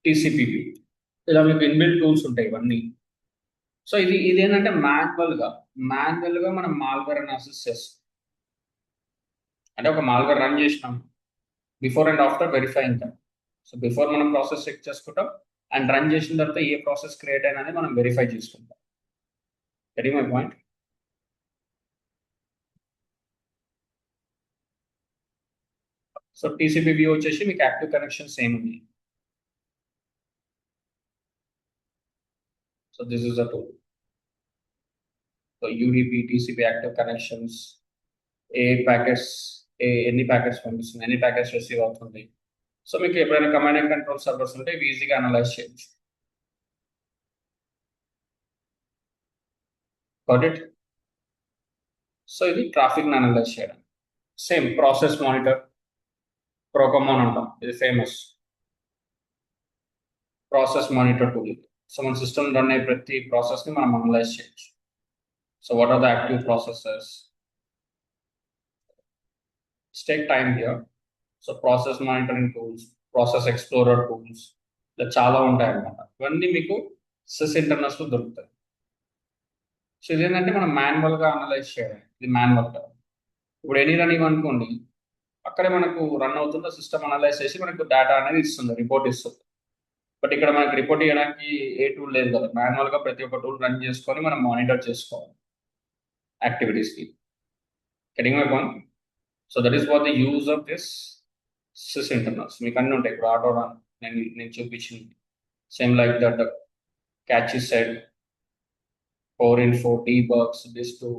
టీసీపీపీ. ఇలా మీకు ఇన్బిల్ట్ టూల్స్ ఉంటాయి ఇవన్నీ. సో ఇది ఏంటంటే మాన్యువల్గా మనం మాల్వేర్ అనాలిసిస్ చేస్తాం. అంటే ఒక మాల్వేర్ రన్ చేసినాం, before and after verifying that. So before మనం ప్రాసెస్ చెక్ చేసుకుంటాం, అండ్ రన్ చేసిన తర్వాత ఏ ప్రాసెస్ క్రియేట్ అయినా మనం వెరిఫై చేసుకుంటాం. Getting my point? So TCP view వచ్చేసి మీకు యాక్టివ్ కనెక్షన్స్ ఏమున్నాయి. So this is the tool. So UDP, TCP active connections, ఏ ప్యాకెట్స్, ఎన్ని ప్యాకెట్స్ పంపిస్తుంది, ఎన్ని ప్యాకెట్స్ రిసీవ్ అవుతుంది. సో మీకు ఎప్పుడైనా కమాండ్ అండ్ కంట్రోల్ సర్వర్స్ ఉంటే ఇవి ఈజీగా అనలైజ్ చేయొచ్చు. Got it? సో ఇది ట్రాఫిక్ని అనలైజ్ చేయడం. సేమ్ ప్రాసెస్ మానిటర్, ప్రోకమోన్ అంటాం, ఇది famous process monitor tool. So మన సిస్టమ్ రన్ అయ్యే ప్రతి ప్రాసెస్ని మనం అనలైజ్ చేయొచ్చు. So what are the active processes, take time here. So process monitoring tools, process explorer tools, ఇలా చాలా ఉంటాయి అన్నమాట. ఇవన్నీ మీకు సిస్ ఇంటర్నల్స్లో దొరుకుతాయి. సో ఇదేంటంటే మనం మాన్యువల్గా అనలైజ్ చేయడం, ఇది మాన్యువల్గా. ఇప్పుడు ఎనీ రన్నింగ్ అనుకోండి, అక్కడే మనకు రన్ అవుతున్న సిస్టమ్ అనలైజ్ చేసి మనకు డేటా అనేది ఇస్తుంది, రిపోర్ట్ ఇస్తుంది. బట్ ఇక్కడ మనకి రిపోర్ట్ చేయడానికి ఏ టూల్ లేదు కదా, మాన్యువల్గా ప్రతి ఒక్క టూల్ రన్ చేసుకొని మనం మానిటర్ చేసుకోవాలి యాక్టివిటీస్కి. Getting my point? So that is what the use of this Sysinternals. మీకు అన్నీ ఉంటాయి. ఇప్పుడు ఆటో రన్ నేను చూపించింది, same like that catch set, 4 in 4 debugs, this too,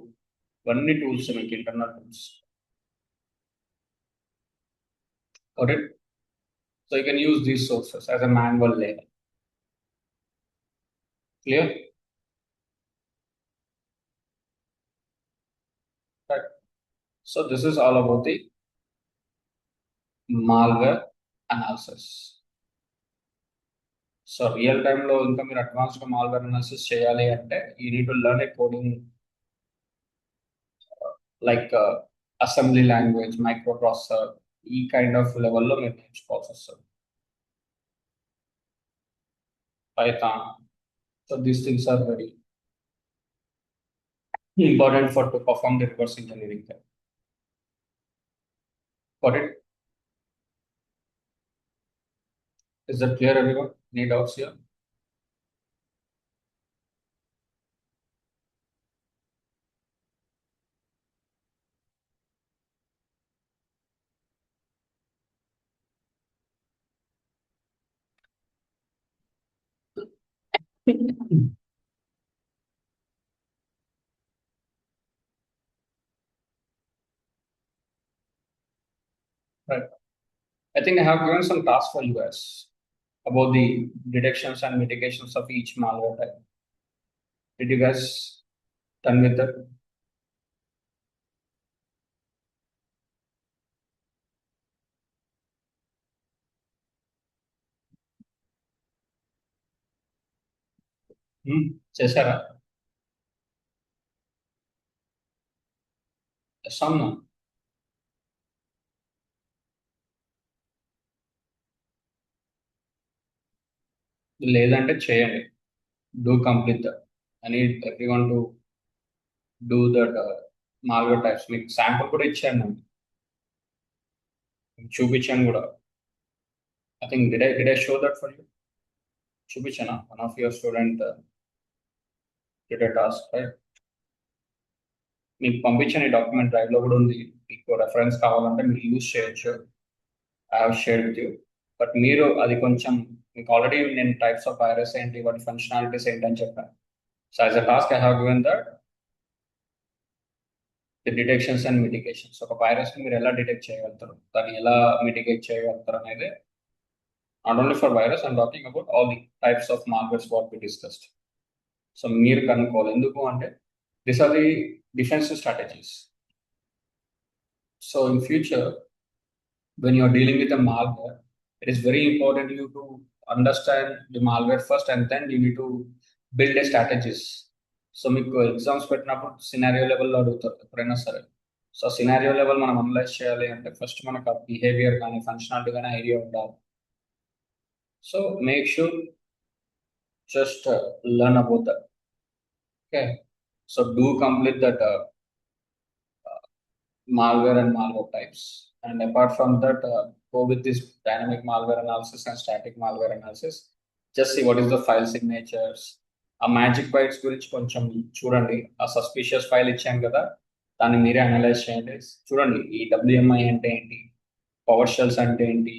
ఇవన్నీ టూల్స్ మీకు internal tools. Okay, so you can use these sources as a manual layer. Clear? Right. So this is all about the malware analysis. So రియల్ టైంలో ఇంకా మీరు అడ్వాన్స్గా malware analysis చేయాలి అంటే you need to learn a coding like assembly language, microprocessor, ఈ kind of లెవెల్లో మీరు నేర్చుకోవాల్సి వస్తుంది. Python. So these things are very important for to perform the reverse engineering. Got it? Is that clear, everyone? Any doubts here? Right. I think I have given some tasks for you guys about the detections and mitigations of each malware type. Did you guys done with that? చేశారా? some లేదంటే చేయండి. Do complete that. I need everyone to do that malware types. మీకు sample కూడా ఇచ్చాను నేను, మీకు చూపించాను కూడా. I think did I show that for you? చూపించానా? One of your student did a task, right? మీకు పంపించిన ఈ డాక్యుమెంట్ డ్రైవ్ లో కూడా ఉంది. మీకు రెఫరెన్స్ కావాలంటే మీరు యూజ్ చేయొచ్చు. I have share with you. But మీరు అది కొంచెం, మీకు ఆల్రెడీ నేను టైప్స్ ఆఫ్ వైరస్ ఏంటి, వాటి ఫంక్షనాలిటీస్ ఏంటి అని చెప్పాను. So as a task I have given that the detections and mitigations. ఒక వైరస్ ని మీరు ఎలా డిటెక్ట్ చేయగలుగుతారు, దాన్ని ఎలా మిటిగేట్ చేయగలుగుతారు అనేది, not only for virus, I'm talking about all the types of malwares what we discussed. So మీరు కనుక్కోవాలి. ఎందుకు అంటే this are the defensive strategies. So in future when you're dealing with a malware, it is very important you to understand the malware first, and then you need to build a strategies. So మీకు exams పెట్టినప్పుడు scenario లెవెల్లో అడుగుతారు ఎప్పుడైనా సరే. So scenario level మనం analyse చేయాలి అంటే first మనకు ఆ బిహేవియర్ కానీ ఫంక్షనాలిటీ కానీ ఐడియా ఉండాలి. So make sure just learn about that. Okay, so do complete that malware and malware types. And apart from that, go with this dynamic malware analysis and static malware analysis. Just see what is the file signatures. ఆ magic bytes గురించి కొంచెం చూడండి. ఆ suspicious file ఇచ్చాను కదా, దాన్ని మీరే analyse చేయండి. చూడండి ఈ డబ్ల్యూఎంఐ అంటే ఏంటి, పవర్ షెల్స్ అంటే ఏంటి,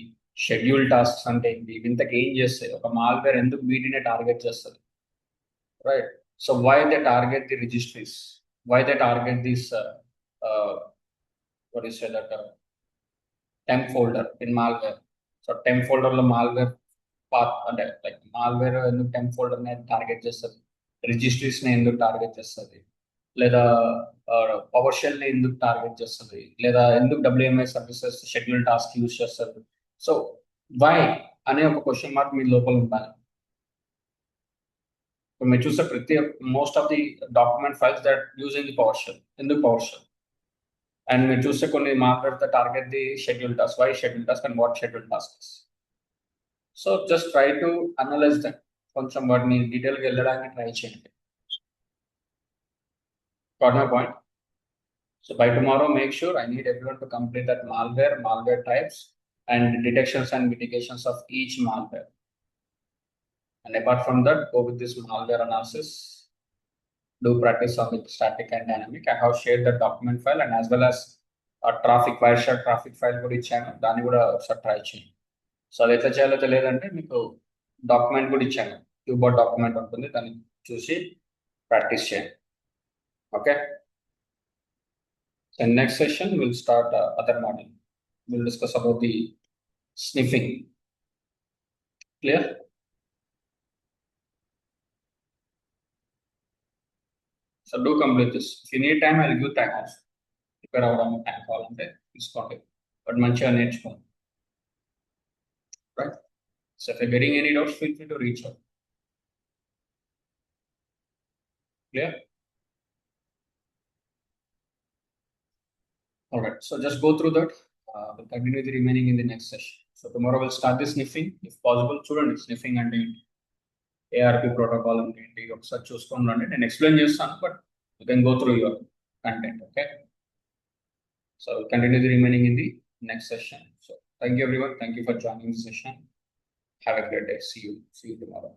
షెడ్యూల్ టాస్క్స్ అంటే ఏంటి, ఇంతకు ఏం చేస్తాయి, ఒక మాల్వేర్ ఎందుకు వీటినే టార్గెట్ చేస్తుంది, right? So why they target the registries, why they target this what is that temp folder in malware. So temp ఫోల్డర్లో మాల్వేర్ పాత్ అంటే లైక్ మాల్వేర్ ఎందుకు టెంప్ ఫోల్డర్ని టార్గెట్ చేస్తుంది, రిజిస్ట్రీస్ని ఎందుకు టార్గెట్ చేస్తుంది, లేదా పవర్ షెల్ని ఎందుకు టార్గెట్ చేస్తుంది, లేదా ఎందుకు డబ్ల్యూఎంఐ సర్వీసెస్ షెడ్యూల్ టాస్క్ యూజ్ చేస్తుంది. సో వై అనే ఒక క్వశ్చన్ మార్క్ మీ లోపల ఉండాలి. ఇప్పుడు మీరు చూస్తే ప్రతి most of the document files that using the PowerShell. ఎందుకు పవర్ షెల్? అండ్ మీరు చూస్తే కొన్ని మాట్లాడితే target the schedule task, why schedule task and what schedule task. So just try to analyse that. కొంచెం వాటిని డీటెయిల్గా వెళ్ళడానికి ట్రై చేయండి. Got my point? So by tomorrow make sure I need everyone to complete that malware types and detections and mitigations of each malware. And apart from that, go with this malware analysis. Do practice on with static and dynamic. I have shared the document file and as well as a traffic wireshark traffic file కూడా ఇచ్చాను, దాన్ని కూడా ఒకసారి try చేయండి. So అది ఎట్లా చేయాలో తెలియదంటే మీకు డాక్యుమెంట్ కూడా ఇచ్చాను, క్యూబోర్డ్ డాక్యుమెంట్ ఉంటుంది, దాన్ని చూసి ప్రాక్టీస్ చేయండి. Okay, so next session will start other model. Will discuss about the sniffing. Clear? So do complete this. If you need time I will give time also. Prepare అవ్వడానికి time కావాలంటే తీసుకోండి, but మంచిగా నేర్చుకోండి, right? So if you're getting any doubts, feel free to reach out. Clear? All right. So just go through that. We'll continue the remaining in the next session. So tomorrow we'll start the sniffing, if possible. చూడండి sniffing అంటే ARP protocol అంటే ఏంటి ఒకసారి చూసుకొని రండి. నేను explain చేస్తాను, but you can go through your content. Okay, so continue the remaining in the next session. So thank you everyone. Thank you for joining the session. Have a great day. See you tomorrow.